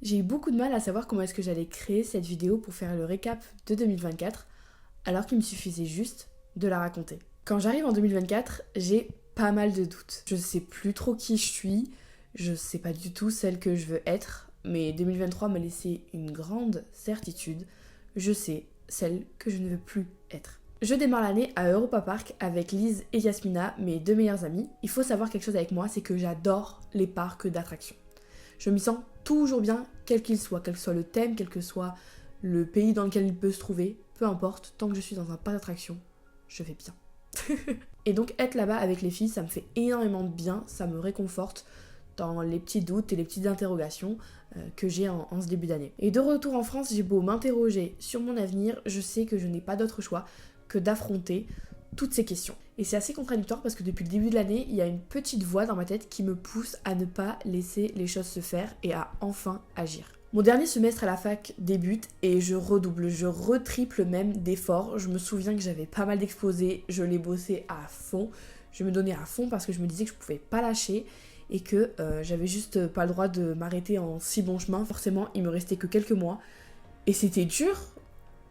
J'ai eu beaucoup de mal à savoir comment est-ce que j'allais créer cette vidéo pour faire le récap de 2024, alors qu'il me suffisait juste de la raconter. Quand j'arrive en 2024, j'ai pas mal de doutes. Je sais plus trop qui je suis, je sais pas du tout celle que je veux être, mais 2023 m'a laissé une grande certitude. Je sais celle que je ne veux plus être. Je démarre l'année à Europa Park avec Lise et Yasmina, mes deux meilleures amies. Il faut savoir quelque chose avec moi, c'est que j'adore les parcs d'attractions. Je m'y sens toujours bien, quel que soit le thème, quel que soit le pays dans lequel il peut se trouver, peu importe, tant que je suis dans un parc d'attractions, je vais bien. Et donc être là-bas avec les filles, ça me fait énormément de bien, ça me réconforte dans les petits doutes et les petites interrogations que j'ai en ce début d'année. Et de retour en France, j'ai beau m'interroger sur mon avenir, je sais que je n'ai pas d'autre choix que d'affronter toutes ces questions. Et c'est assez contradictoire parce que depuis le début de l'année, il y a une petite voix dans ma tête qui me pousse à ne pas laisser les choses se faire et à enfin agir. Mon dernier semestre à la fac débute et je redouble, je retriple même d'efforts. Je me souviens que j'avais pas mal d'exposés, je les bossais à fond, je me donnais à fond parce que je me disais que je pouvais pas lâcher et que j'avais juste pas le droit de m'arrêter en si bon chemin. Forcément, il me restait que quelques mois et c'était dur.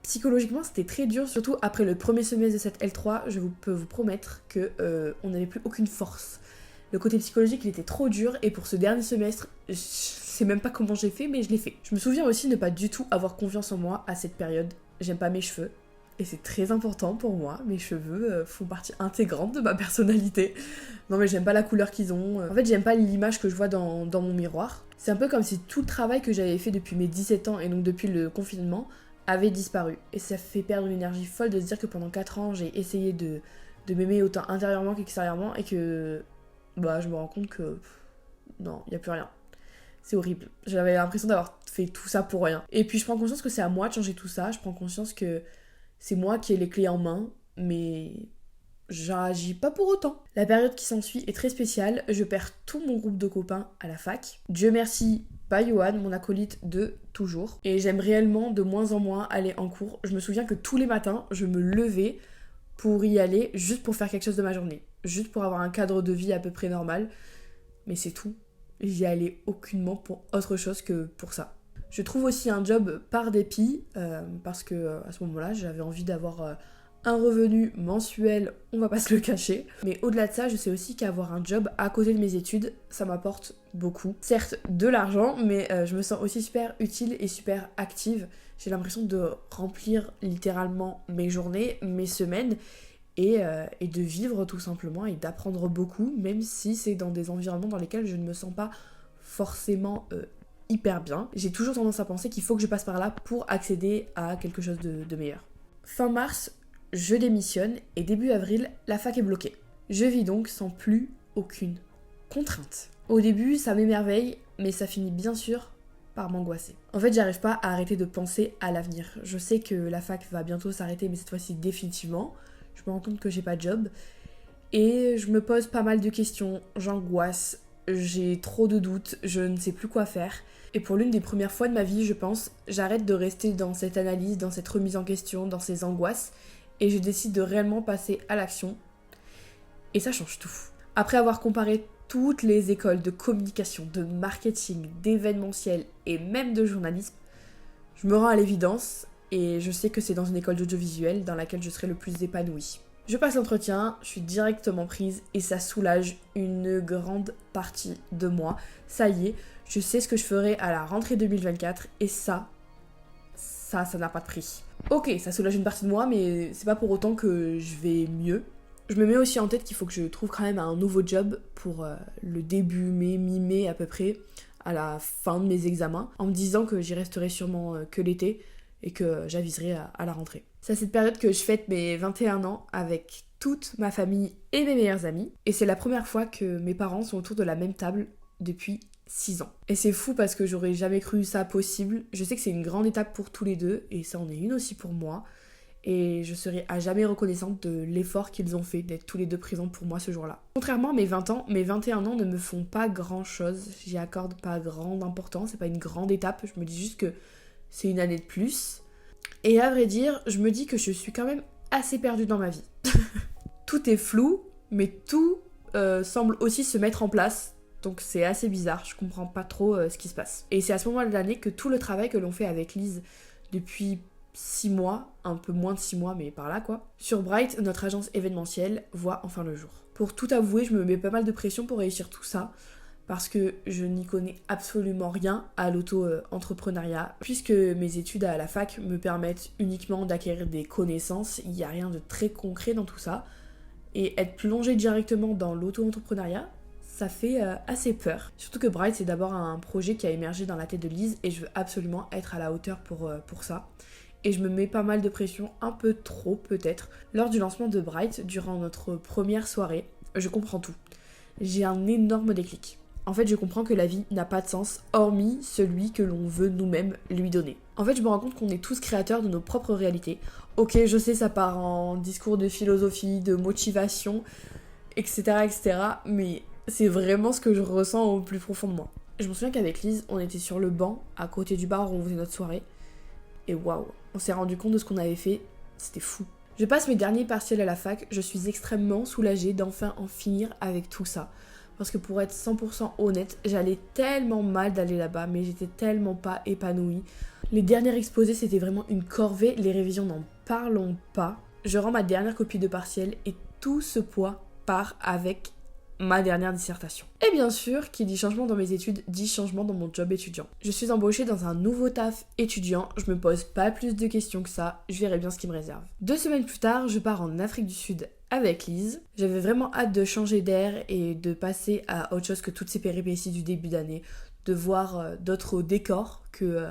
Psychologiquement, c'était très dur, surtout après le premier semestre de cette L3, peux vous promettre que on n'avait plus aucune force. Le côté psychologique, il était trop dur, et pour ce dernier semestre, je sais même pas comment j'ai fait, mais je l'ai fait. Je me souviens aussi ne pas du tout avoir confiance en moi à cette période. J'aime pas mes cheveux, et c'est très important pour moi. Mes cheveux font partie intégrante de ma personnalité. Non mais j'aime pas la couleur qu'ils ont. En fait, j'aime pas l'image que je vois dans mon miroir. C'est un peu comme si tout le travail que j'avais fait depuis mes 17 ans, et donc depuis le confinement, avait disparu. Et ça fait perdre une énergie folle de se dire que pendant 4 ans, j'ai essayé de m'aimer autant intérieurement qu'extérieurement et que je me rends compte que non, il n'y a plus rien. C'est horrible. J'avais l'impression d'avoir fait tout ça pour rien. Et puis je prends conscience que c'est à moi de changer tout ça. Je prends conscience que c'est moi qui ai les clés en main, mais j'agis pas pour autant. La période qui s'ensuit est très spéciale. Je perds tout mon groupe de copains à la fac. Dieu merci, pas Johan, mon acolyte de toujours. Et j'aime réellement de moins en moins aller en cours. Je me souviens que tous les matins, je me levais pour y aller, juste pour faire quelque chose de ma journée. Juste pour avoir un cadre de vie à peu près normal. Mais c'est tout. J'y allais aucunement pour autre chose que pour ça. Je trouve aussi un job par dépit, parce que à ce moment-là, j'avais envie d'avoir un revenu mensuel, on va pas se le cacher. Mais au-delà de ça, je sais aussi qu'avoir un job à côté de mes études, ça m'apporte beaucoup. Certes, de l'argent, mais je me sens aussi super utile et super active. J'ai l'impression de remplir littéralement mes journées, mes semaines, et de vivre tout simplement et d'apprendre beaucoup, même si c'est dans des environnements dans lesquels je ne me sens pas forcément hyper bien. J'ai toujours tendance à penser qu'il faut que je passe par là pour accéder à quelque chose de meilleur. Fin mars, je démissionne et début avril, la fac est bloquée. Je vis donc sans plus aucune contrainte. Au début, ça m'émerveille, mais ça finit bien sûr par m'angoisser. En fait, j'arrive pas à arrêter de penser à l'avenir. Je sais que la fac va bientôt s'arrêter, mais cette fois-ci définitivement. Je me rends compte que j'ai pas de job. Et je me pose pas mal de questions, j'angoisse, j'ai trop de doutes, je ne sais plus quoi faire. Et pour l'une des premières fois de ma vie, je pense, j'arrête de rester dans cette analyse, dans cette remise en question, dans ces angoisses, et je décide de réellement passer à l'action. Et ça change tout. Après avoir comparé toutes les écoles de communication, de marketing, d'événementiel et même de journalisme, je me rends à l'évidence et je sais que c'est dans une école d'audiovisuel dans laquelle je serai le plus épanouie. Je passe l'entretien, je suis directement prise et ça soulage une grande partie de moi. Ça y est, je sais ce que je ferai à la rentrée 2024 et ça n'a pas de prix. Ok, ça soulage une partie de moi, mais c'est pas pour autant que je vais mieux. Je me mets aussi en tête qu'il faut que je trouve quand même un nouveau job pour le début mai, mi-mai à peu près, à la fin de mes examens, en me disant que j'y resterai sûrement que l'été et que j'aviserai à la rentrée. C'est à cette période que je fête mes 21 ans avec toute ma famille et mes meilleurs amis, et c'est la première fois que mes parents sont autour de la même table depuis 6 ans. Et c'est fou parce que j'aurais jamais cru ça possible. Je sais que c'est une grande étape pour tous les deux, et ça en est une aussi pour moi. Et je serai à jamais reconnaissante de l'effort qu'ils ont fait d'être tous les deux présents pour moi ce jour-là. Contrairement à mes 20 ans, mes 21 ans ne me font pas grand-chose. J'y accorde pas grande importance, c'est pas une grande étape. Je me dis juste que c'est une année de plus. Et à vrai dire, je me dis que je suis quand même assez perdue dans ma vie. Tout est flou, mais tout semble aussi se mettre en place Donc c'est assez bizarre, je comprends pas trop ce qui se passe. Et c'est à ce moment de l'année que tout le travail que l'on fait avec Lise depuis 6 mois, un peu moins de 6 mois mais par là quoi, sur Bright, notre agence événementielle, voit enfin le jour. Pour tout avouer, je me mets pas mal de pression pour réussir tout ça, parce que je n'y connais absolument rien à l'auto-entrepreneuriat, puisque mes études à la fac me permettent uniquement d'acquérir des connaissances, il n'y a rien de très concret dans tout ça, et être plongée directement dans l'auto-entrepreneuriat, ça fait assez peur. Surtout que Bright, c'est d'abord un projet qui a émergé dans la tête de Lise, et je veux absolument être à la hauteur pour ça. Et je me mets pas mal de pression, un peu trop peut-être. Lors du lancement de Bright, durant notre première soirée, je comprends tout. J'ai un énorme déclic. En fait, je comprends que la vie n'a pas de sens, hormis celui que l'on veut nous-mêmes lui donner. En fait, je me rends compte qu'on est tous créateurs de nos propres réalités. Ok, je sais, ça part en discours de philosophie, de motivation, etc., etc., mais c'est vraiment ce que je ressens au plus profond de moi. Je me souviens qu'avec Lise, on était sur le banc, à côté du bar où on faisait notre soirée, et waouh, on s'est rendu compte de ce qu'on avait fait, c'était fou. Je passe mes derniers partiels à la fac, je suis extrêmement soulagée d'enfin en finir avec tout ça. Parce que pour être 100% honnête, j'allais tellement mal d'aller là-bas, mais j'étais tellement pas épanouie. Les derniers exposés, c'était vraiment une corvée, les révisions n'en parlons pas. Je rends ma dernière copie de partiel et tout ce poids part avec ma dernière dissertation. Et bien sûr, qui dit changement dans mes études, dit changement dans mon job étudiant. Je suis embauchée dans un nouveau taf étudiant, je me pose pas plus de questions que ça, je verrai bien ce qui me réserve. 2 semaines plus tard, je pars en Afrique du Sud avec Lise. J'avais vraiment hâte de changer d'air et de passer à autre chose que toutes ces péripéties du début d'année, de voir d'autres décors que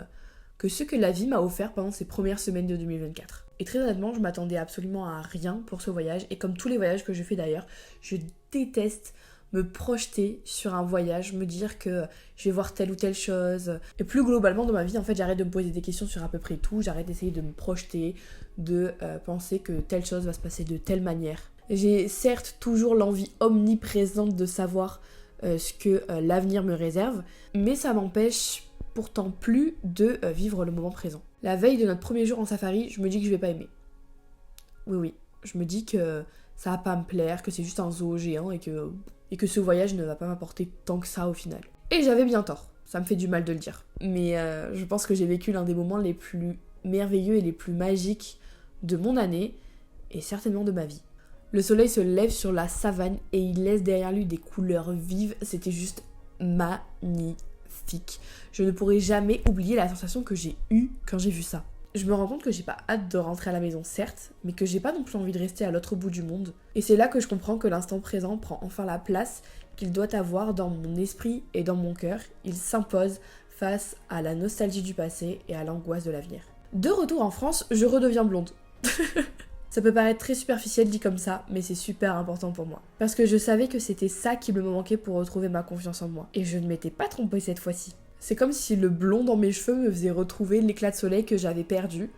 ceux que la vie m'a offert pendant ces premières semaines de 2024. Et très honnêtement, je m'attendais absolument à rien pour ce voyage, et comme tous les voyages que je fais d'ailleurs, je déteste me projeter sur un voyage, me dire que je vais voir telle ou telle chose. Et plus globalement dans ma vie, en fait, j'arrête de me poser des questions sur à peu près tout, j'arrête d'essayer de me projeter, de penser que telle chose va se passer de telle manière. J'ai certes toujours l'envie omniprésente de savoir ce que l'avenir me réserve, mais ça m'empêche pourtant plus de vivre le moment présent. La veille de notre premier jour en safari, je me dis que je vais pas aimer. Oui, je me dis que ça va pas me plaire, que c'est juste un zoo géant et que ce voyage ne va pas m'apporter tant que ça au final. Et j'avais bien tort, ça me fait du mal de le dire. Mais je pense que j'ai vécu l'un des moments les plus merveilleux et les plus magiques de mon année, et certainement de ma vie. Le soleil se lève sur la savane et il laisse derrière lui des couleurs vives, c'était juste magnifique. Je ne pourrai jamais oublier la sensation que j'ai eue quand j'ai vu ça. Je me rends compte que j'ai pas hâte de rentrer à la maison, certes, mais que j'ai pas non plus envie de rester à l'autre bout du monde. Et c'est là que je comprends que l'instant présent prend enfin la place qu'il doit avoir dans mon esprit et dans mon cœur. Il s'impose face à la nostalgie du passé et à l'angoisse de l'avenir. De retour en France, je redeviens blonde. Ça peut paraître très superficiel dit comme ça, mais c'est super important pour moi. Parce que je savais que c'était ça qui me manquait pour retrouver ma confiance en moi. Et je ne m'étais pas trompée cette fois-ci. C'est comme si le blond dans mes cheveux me faisait retrouver l'éclat de soleil que j'avais perdu.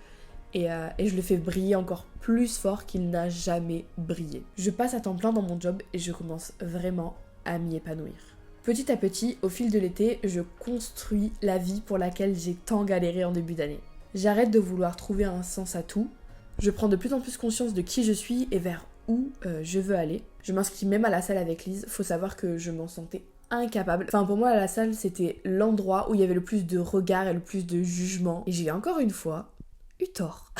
Et je le fais briller encore plus fort qu'il n'a jamais brillé. Je passe à temps plein dans mon job et je commence vraiment à m'y épanouir. Petit à petit, au fil de l'été, je construis la vie pour laquelle j'ai tant galéré en début d'année. J'arrête de vouloir trouver un sens à tout. Je prends de plus en plus conscience de qui je suis et vers où je veux aller. Je m'inscris même à la salle avec Lise. Faut savoir que je m'en sentais incapable. Enfin, pour moi, la salle, c'était l'endroit où il y avait le plus de regards et le plus de jugements. Et j'ai encore une fois eu tort.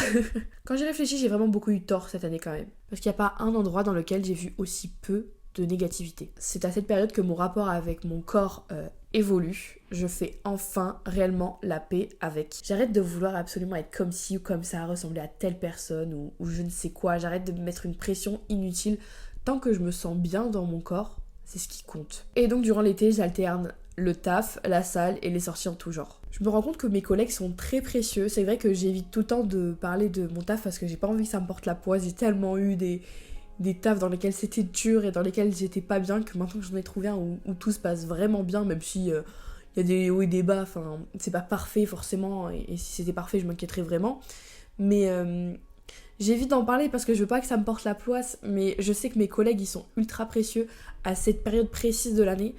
Quand j'y réfléchis, j'ai vraiment beaucoup eu tort cette année quand même. Parce qu'il n'y a pas un endroit dans lequel j'ai vu aussi peu de négativité. C'est à cette période que mon rapport avec mon corps évolue. Je fais enfin réellement la paix avec. J'arrête de vouloir absolument être comme ci ou comme ça, ressembler à telle personne ou je ne sais quoi. J'arrête de me mettre une pression inutile. Tant que je me sens bien dans mon corps, c'est ce qui compte. Et donc durant l'été, j'alterne le taf, la salle et les sorties en tout genre. Je me rends compte que mes collègues sont très précieux. C'est vrai que j'évite tout le temps de parler de mon taf parce que j'ai pas envie que ça me porte la poisse. J'ai tellement eu des tafs dans lesquels c'était dur et dans lesquels j'étais pas bien que maintenant que j'en ai trouvé un où tout se passe vraiment bien, même si y a des hauts et des bas, enfin c'est pas parfait forcément et si c'était parfait je m'inquiéterais vraiment. Mais j'évite d'en parler parce que je veux pas que ça me porte la poisse, mais je sais que mes collègues ils sont ultra précieux à cette période précise de l'année.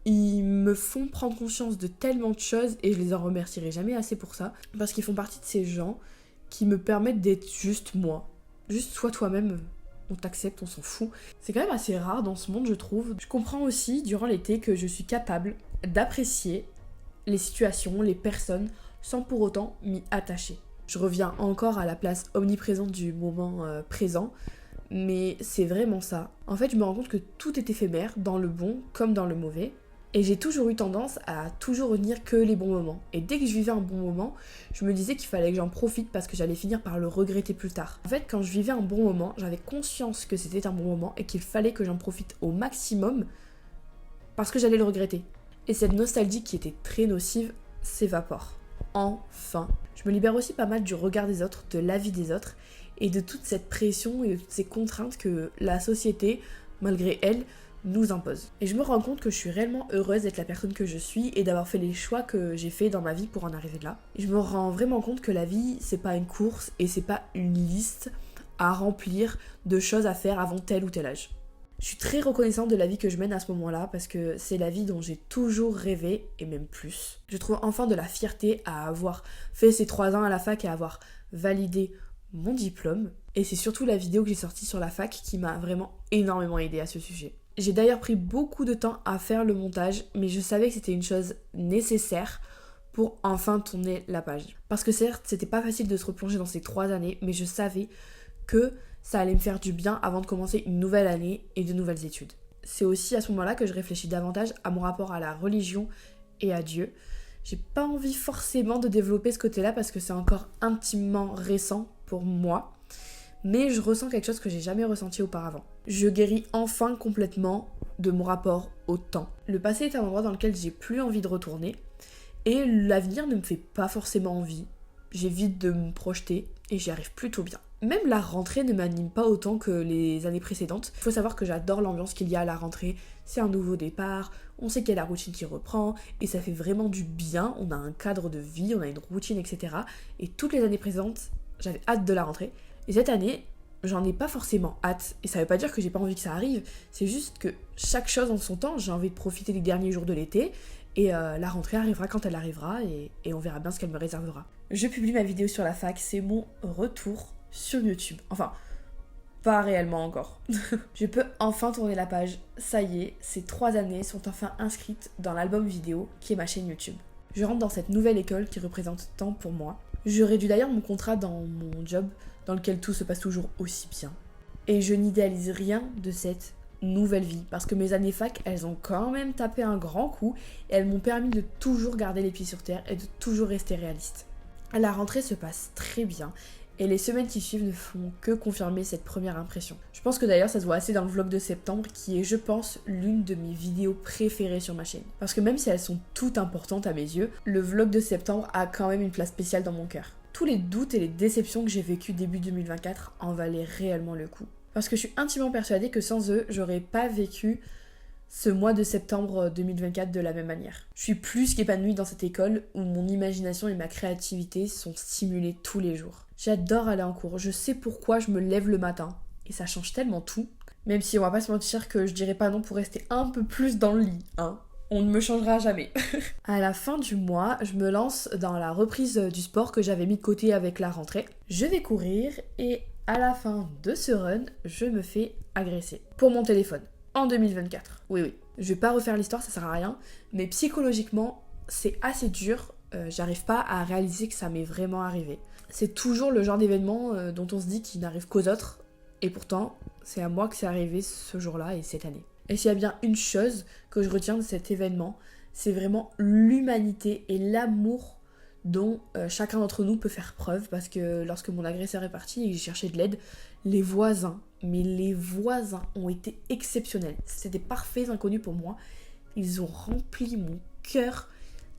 Ils me font prendre conscience de tellement de choses et je les en remercierai jamais assez pour ça. Parce qu'ils font partie de ces gens qui me permettent d'être juste moi. Juste sois toi-même, on t'accepte, on s'en fout. C'est quand même assez rare dans ce monde, je trouve. Je comprends aussi durant l'été que je suis capable d'apprécier les situations, les personnes, sans pour autant m'y attacher. Je reviens encore à la place omniprésente du moment présent, mais c'est vraiment ça. En fait, je me rends compte que tout est éphémère, dans le bon comme dans le mauvais. Et j'ai toujours eu tendance à toujours retenir que les bons moments. Et dès que je vivais un bon moment, je me disais qu'il fallait que j'en profite parce que j'allais finir par le regretter plus tard. En fait, quand je vivais un bon moment, j'avais conscience que c'était un bon moment et qu'il fallait que j'en profite au maximum parce que j'allais le regretter. Et cette nostalgie qui était très nocive s'évapore. Enfin. Je me libère aussi pas mal du regard des autres, de l'avis des autres et de toute cette pression et de toutes ces contraintes que la société, malgré elle, nous impose. Et je me rends compte que je suis réellement heureuse d'être la personne que je suis et d'avoir fait les choix que j'ai fait dans ma vie pour en arriver là. Et je me rends vraiment compte que la vie, c'est pas une course et c'est pas une liste à remplir de choses à faire avant tel ou tel âge. Je suis très reconnaissante de la vie que je mène à ce moment-là parce que c'est la vie dont j'ai toujours rêvé et même plus. Je trouve enfin de la fierté à avoir fait ces 3 ans à la fac et à avoir validé mon diplôme. Et c'est surtout la vidéo que j'ai sortie sur la fac qui m'a vraiment énormément aidée à ce sujet. J'ai d'ailleurs pris beaucoup de temps à faire le montage, mais je savais que c'était une chose nécessaire pour enfin tourner la page. Parce que certes, c'était pas facile de se replonger dans ces 3 années, mais je savais que ça allait me faire du bien avant de commencer une nouvelle année et de nouvelles études. C'est aussi à ce moment-là que je réfléchis davantage à mon rapport à la religion et à Dieu. J'ai pas envie forcément de développer ce côté-là parce que c'est encore intimement récent pour moi. Mais je ressens quelque chose que j'ai jamais ressenti auparavant. Je guéris enfin complètement de mon rapport au temps. Le passé est un endroit dans lequel j'ai plus envie de retourner et l'avenir ne me fait pas forcément envie. J'évite de me projeter et j'y arrive plutôt bien. Même la rentrée ne m'anime pas autant que les années précédentes. Il faut savoir que j'adore l'ambiance qu'il y a à la rentrée. C'est un nouveau départ, on sait qu'il y a la routine qui reprend et ça fait vraiment du bien. On a un cadre de vie, on a une routine, etc. Et toutes les années présentes, j'avais hâte de la rentrée. Et cette année, j'en ai pas forcément hâte. Et ça veut pas dire que j'ai pas envie que ça arrive. C'est juste que chaque chose en son temps, j'ai envie de profiter des derniers jours de l'été. Et la rentrée arrivera quand elle arrivera et on verra bien ce qu'elle me réservera. Je publie ma vidéo sur la fac, c'est mon retour sur YouTube. Enfin, pas réellement encore. Je peux enfin tourner la page. Ça y est, ces 3 années sont enfin inscrites dans l'album vidéo qui est ma chaîne YouTube. Je rentre dans cette nouvelle école qui représente tant pour moi. Je réduis d'ailleurs mon contrat dans mon job, dans lequel tout se passe toujours aussi bien. Et je n'idéalise rien de cette nouvelle vie, parce que mes années fac, elles ont quand même tapé un grand coup, et elles m'ont permis de toujours garder les pieds sur terre et de toujours rester réaliste. La rentrée se passe très bien, et les semaines qui suivent ne font que confirmer cette première impression. Je pense que d'ailleurs ça se voit assez dans le vlog de septembre, qui est, je pense, l'une de mes vidéos préférées sur ma chaîne. Parce que même si elles sont toutes importantes à mes yeux, le vlog de septembre a quand même une place spéciale dans mon cœur. Tous les doutes et les déceptions que j'ai vécues début 2024 en valaient réellement le coup. Parce que je suis intimement persuadée que sans eux, j'aurais pas vécu ce mois de septembre 2024 de la même manière. Je suis plus qu'épanouie dans cette école où mon imagination et ma créativité sont stimulées tous les jours. J'adore aller en cours, je sais pourquoi je me lève le matin. Et ça change tellement tout. Même si on va pas se mentir que je dirais pas non pour rester un peu plus dans le lit, hein. On ne me changera jamais. À la fin du mois, je me lance dans la reprise du sport que j'avais mis de côté avec la rentrée. Je vais courir et à la fin de ce run, je me fais agresser pour mon téléphone. En 2024. Oui. Je vais pas refaire l'histoire, ça sert à rien. Mais psychologiquement, c'est assez dur. J'arrive pas à réaliser que ça m'est vraiment arrivé. C'est toujours le genre d'événement dont on se dit qu'il n'arrive qu'aux autres. Et pourtant, c'est à moi que c'est arrivé ce jour-là et cette année. Et s'il y a bien une chose que je retiens de cet événement, c'est vraiment l'humanité et l'amour dont chacun d'entre nous peut faire preuve. Parce que lorsque mon agresseur est parti et que j'ai cherché de l'aide, les voisins ont été exceptionnels. C'était des parfaits inconnus pour moi. Ils ont rempli mon cœur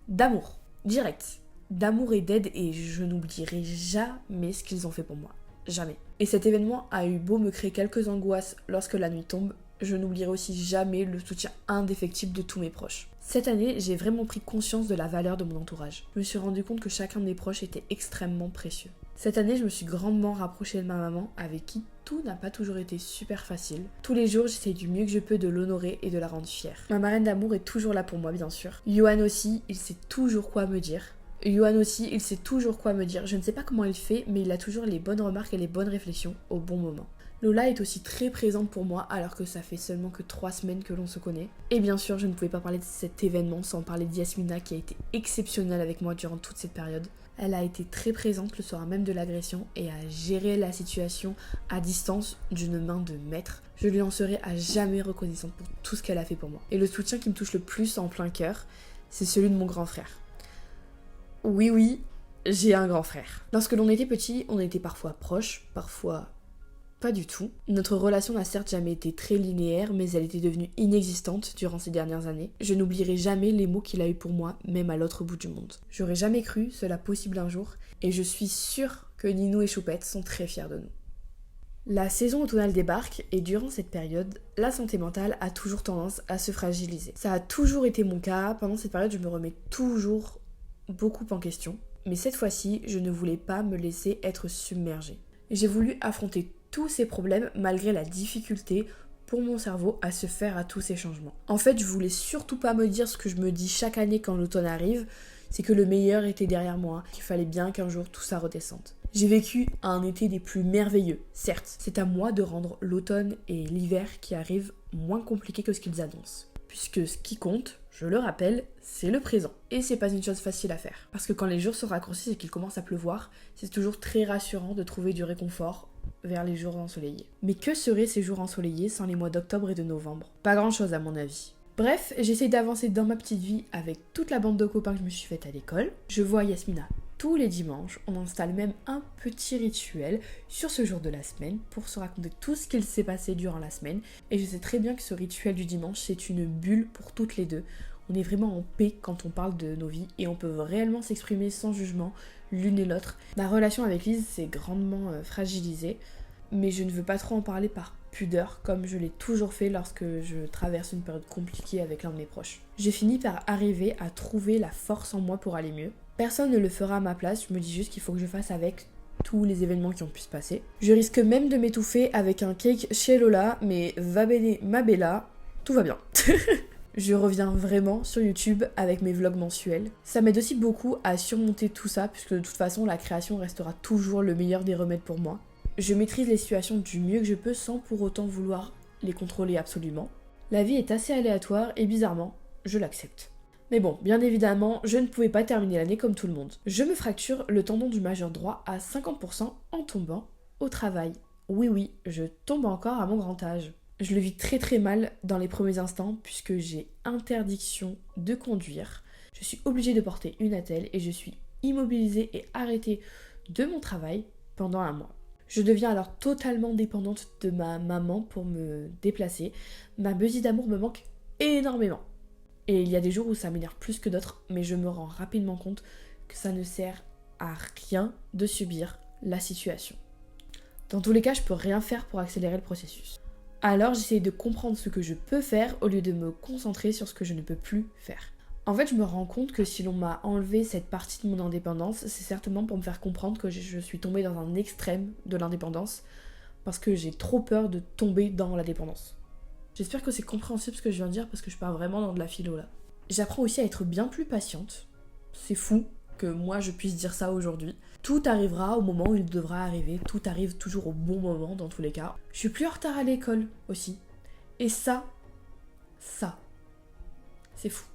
d'amour, direct. D'amour et d'aide, et je n'oublierai jamais ce qu'ils ont fait pour moi. Jamais. Et cet événement a eu beau me créer quelques angoisses lorsque la nuit tombe, je n'oublierai aussi jamais le soutien indéfectible de tous mes proches. Cette année, j'ai vraiment pris conscience de la valeur de mon entourage. Je me suis rendu compte que chacun de mes proches était extrêmement précieux. Cette année, je me suis grandement rapprochée de ma maman, avec qui tout n'a pas toujours été super facile. Tous les jours, j'essaye du mieux que je peux de l'honorer et de la rendre fière. Ma marraine d'amour est toujours là pour moi, bien sûr. Yohan aussi, il sait toujours quoi me dire. Je ne sais pas comment il fait, mais il a toujours les bonnes remarques et les bonnes réflexions au bon moment. Lola est aussi très présente pour moi alors que ça fait seulement que 3 semaines que l'on se connaît. Et bien sûr, je ne pouvais pas parler de cet événement sans parler d'Yasmina qui a été exceptionnelle avec moi durant toute cette période. Elle a été très présente le soir même de l'agression et a géré la situation à distance d'une main de maître. Je lui en serai à jamais reconnaissante pour tout ce qu'elle a fait pour moi. Et le soutien qui me touche le plus en plein cœur, c'est celui de mon grand frère. Oui, j'ai un grand frère. Lorsque l'on était petit, on était parfois proches, parfois pas du tout. Notre relation n'a certes jamais été très linéaire, mais elle était devenue inexistante durant ces dernières années. Je n'oublierai jamais les mots qu'il a eus pour moi, même à l'autre bout du monde. J'aurais jamais cru cela possible un jour, et je suis sûre que Ninou et Choupette sont très fiers de nous. La saison automnale débarque, et durant cette période, la santé mentale a toujours tendance à se fragiliser. Ça a toujours été mon cas, pendant cette période je me remets toujours beaucoup en question, mais cette fois-ci, je ne voulais pas me laisser être submergée. J'ai voulu affronter tous ces problèmes malgré la difficulté pour mon cerveau à se faire à tous ces changements. En fait, je voulais surtout pas me dire ce que je me dis chaque année quand l'automne arrive, c'est que le meilleur était derrière moi, qu'il fallait bien qu'un jour tout ça redescende. J'ai vécu un été des plus merveilleux, certes, c'est à moi de rendre l'automne et l'hiver qui arrivent moins compliqués que ce qu'ils annoncent. Puisque ce qui compte, je le rappelle, c'est le présent. Et c'est pas une chose facile à faire. Parce que quand les jours se raccourcissent et qu'il commence à pleuvoir, c'est toujours très rassurant de trouver du réconfort vers les jours ensoleillés. Mais que seraient ces jours ensoleillés sans les mois d'octobre et de novembre? Pas grand chose à mon avis. Bref, j'essaye d'avancer dans ma petite vie avec toute la bande de copains que je me suis faite à l'école. Je vois Yasmina tous les dimanches, on installe même un petit rituel sur ce jour de la semaine pour se raconter tout ce qu'il s'est passé durant la semaine. Et je sais très bien que ce rituel du dimanche, c'est une bulle pour toutes les deux. On est vraiment en paix quand on parle de nos vies et on peut réellement s'exprimer sans jugement l'une et l'autre. Ma relation avec Lise s'est grandement fragilisée, mais je ne veux pas trop en parler par pudeur comme je l'ai toujours fait lorsque je traverse une période compliquée avec l'un de mes proches. J'ai fini par arriver à trouver la force en moi pour aller mieux. Personne ne le fera à ma place, je me dis juste qu'il faut que je fasse avec tous les événements qui ont pu se passer. Je risque même de m'étouffer avec un cake chez Lola, mais va bene ma bella, tout va bien. Je reviens vraiment sur YouTube avec mes vlogs mensuels. Ça m'aide aussi beaucoup à surmonter tout ça, puisque de toute façon la création restera toujours le meilleur des remèdes pour moi. Je maîtrise les situations du mieux que je peux sans pour autant vouloir les contrôler absolument. La vie est assez aléatoire et bizarrement, je l'accepte. Mais bon, bien évidemment, je ne pouvais pas terminer l'année comme tout le monde. Je me fracture le tendon du majeur droit à 50% en tombant au travail. Oui, je tombe encore à mon grand âge. Je le vis très très mal dans les premiers instants puisque j'ai interdiction de conduire. Je suis obligée de porter une attelle et je suis immobilisée et arrêtée de mon travail pendant 1 mois. Je deviens alors totalement dépendante de ma maman pour me déplacer. Ma besie d'amour me manque énormément. Et il y a des jours où ça m'énerve plus que d'autres, mais je me rends rapidement compte que ça ne sert à rien de subir la situation. Dans tous les cas, je peux rien faire pour accélérer le processus. Alors j'essaie de comprendre ce que je peux faire au lieu de me concentrer sur ce que je ne peux plus faire. En fait, je me rends compte que si l'on m'a enlevé cette partie de mon indépendance, c'est certainement pour me faire comprendre que je suis tombée dans un extrême de l'indépendance, parce que j'ai trop peur de tomber dans la dépendance. J'espère que c'est compréhensible ce que je viens de dire parce que je pars vraiment dans de la philo là. J'apprends aussi à être bien plus patiente. C'est fou que moi je puisse dire ça aujourd'hui. Tout arrivera au moment où il devra arriver. Tout arrive toujours au bon moment dans tous les cas. Je suis plus en retard à l'école aussi. Et ça, c'est fou.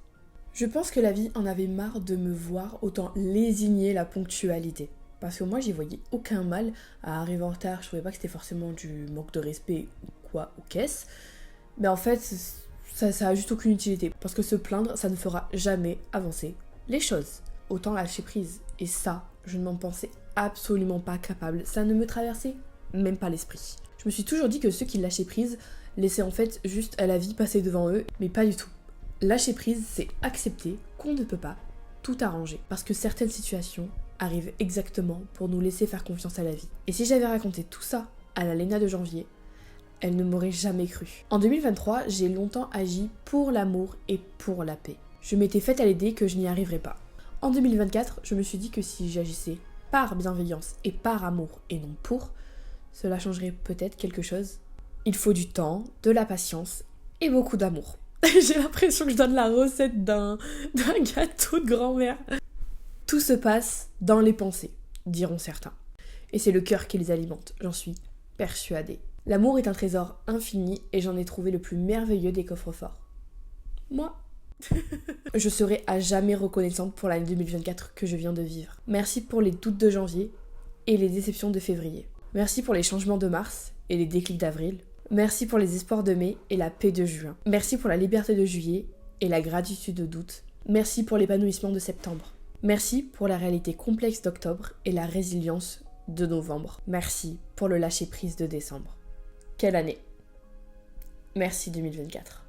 Je pense que la vie en avait marre de me voir autant lésigner la ponctualité. Parce que moi j'y voyais aucun mal à arriver en retard. Je trouvais pas que c'était forcément du manque de respect ou quoi ou qu'est-ce. Mais en fait, ça a juste aucune utilité. Parce que se plaindre, ça ne fera jamais avancer les choses. Autant lâcher prise. Et ça, je ne m'en pensais absolument pas capable. Ça ne me traversait même pas l'esprit. Je me suis toujours dit que ceux qui lâchaient prise laissaient en fait juste à la vie passer devant eux. Mais pas du tout. Lâcher prise, c'est accepter qu'on ne peut pas tout arranger. Parce que certaines situations arrivent exactement pour nous laisser faire confiance à la vie. Et si j'avais raconté tout ça à la Léna de janvier, elle ne m'aurait jamais cru. En 2023, j'ai longtemps agi pour l'amour et pour la paix. Je m'étais faite à l'idée que je n'y arriverais pas. En 2024, je me suis dit que si j'agissais par bienveillance et par amour et non pour, cela changerait peut-être quelque chose. Il faut du temps, de la patience et beaucoup d'amour. J'ai l'impression que je donne la recette d'un gâteau de grand-mère. Tout se passe dans les pensées, diront certains. Et c'est le cœur qui les alimente, j'en suis persuadée. L'amour est un trésor infini et j'en ai trouvé le plus merveilleux des coffres-forts. Moi. Je serai à jamais reconnaissante pour l'année 2024 que je viens de vivre. Merci pour les doutes de janvier et les déceptions de février. Merci pour les changements de mars et les déclics d'avril. Merci pour les espoirs de mai et la paix de juin. Merci pour la liberté de juillet et la gratitude d'août. Merci pour l'épanouissement de septembre. Merci pour la réalité complexe d'octobre et la résilience de novembre. Merci pour le lâcher-prise de décembre. Quelle année! Merci 2024.